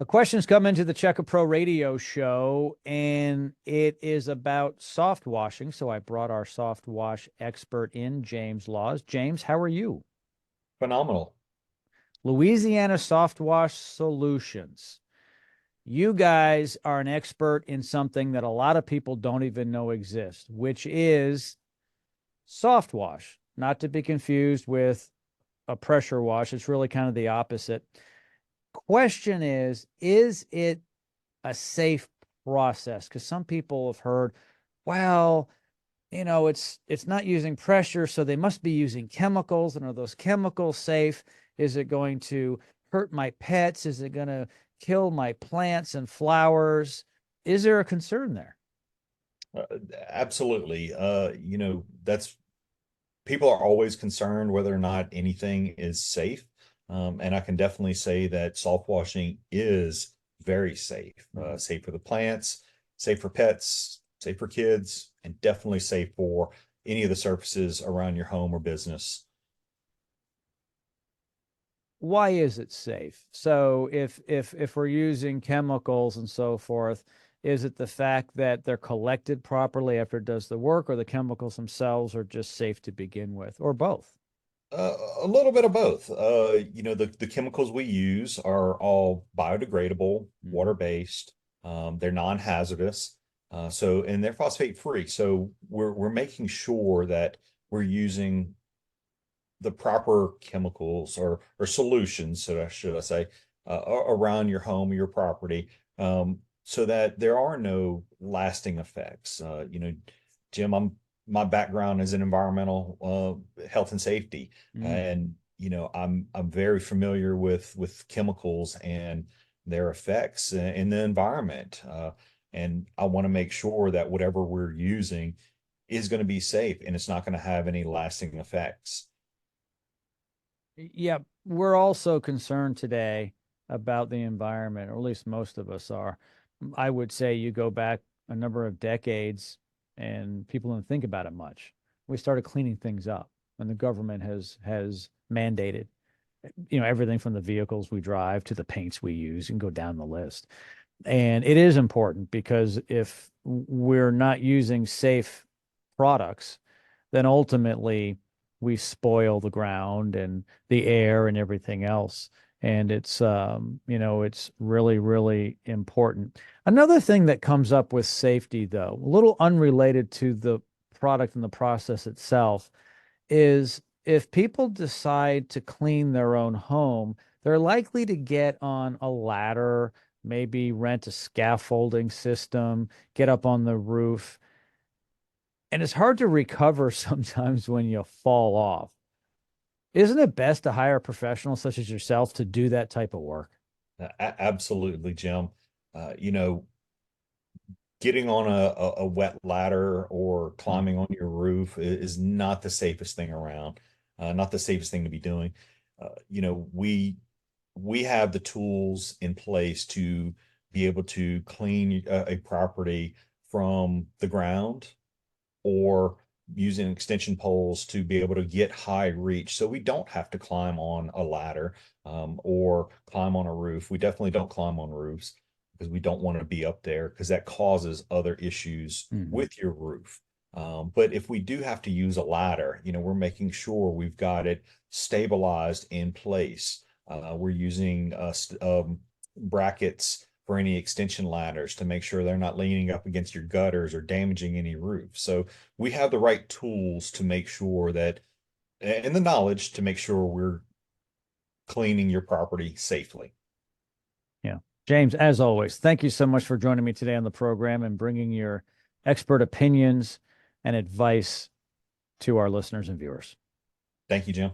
A question's come into the Check a Pro radio show, and it is about soft washing. So I brought our soft wash expert in, James Laws. James, how are you? Phenomenal. Louisiana Softwash Solutions. You guys are an expert in something that a lot of people don't even know exists, which is soft wash, not to be confused with a pressure wash. It's really kind of the opposite. Question is it a safe process? Because some people have heard, well, it's not using pressure, so they must be using chemicals. And are those chemicals safe? Is it going to hurt my pets? Is it going to kill my plants and flowers? Is there a concern there? Uh, Absolutely. That's people are always concerned whether or not anything is safe. And I can definitely say that soft washing is very safe. Mhm. Safe for the plants, safe for pets, safe for kids, and definitely safe for any of the surfaces around your home or business. Why is it safe? So if we're using chemicals and so forth, is it the fact that they're collected properly after it does the work, or the chemicals themselves are just safe to begin with, or both? A little bit of both. The chemicals we use are all biodegradable, Mhm. water-based. They're non-hazardous. And they're phosphate free. So we're making sure that we're using the proper chemicals or solutions, should I say, around your home or your property, so that there are no lasting effects. Jim, my background is in environmental health and safety, Mm. and I'm very familiar with chemicals and their effects in the environment. And I want to make sure that whatever we're using is going to be safe and it's not going to have any lasting effects. Yeah, we're also concerned today about the environment, or at least most of us are. I would say you go back a number of decades and people don't think about it much. We started cleaning things up, and the government has mandated, everything from the vehicles we drive to the paints we use, and go down the list. And it is important because if we're not using safe products, then ultimately we spoil the ground and the air and everything else. And it's really, really important. Another thing that comes up with safety, though, a little unrelated to the product and the process itself, is if people decide to clean their own home, they're likely to get on a ladder, maybe rent a scaffolding system, get up on the roof. And it's hard to recover sometimes when you fall off. Isn't it best to hire a professional such as yourself to do that type of work? Absolutely, Jim. You know, getting on a wet ladder or Hmm. climbing on your roof is not the safest thing around, not the safest thing to be doing. We have the tools in place to be able to clean a property from the ground or using extension poles to be able to get high reach. So we don't have to climb on a ladder or climb on a roof. We definitely don't climb on roofs because we don't want to be up there because that causes other issues Hmm. with your roof. But if we do have to use a ladder, we're making sure we've got it stabilized in place. We're using brackets for any extension ladders to make sure they're not leaning up against your gutters or damaging any roof. So we have the right tools to make sure that, and the knowledge to make sure we're cleaning your property safely. Yeah. James, as always, thank you so much for joining me today on the program and bringing your expert opinions and advice to our listeners and viewers. Thank you, Jim.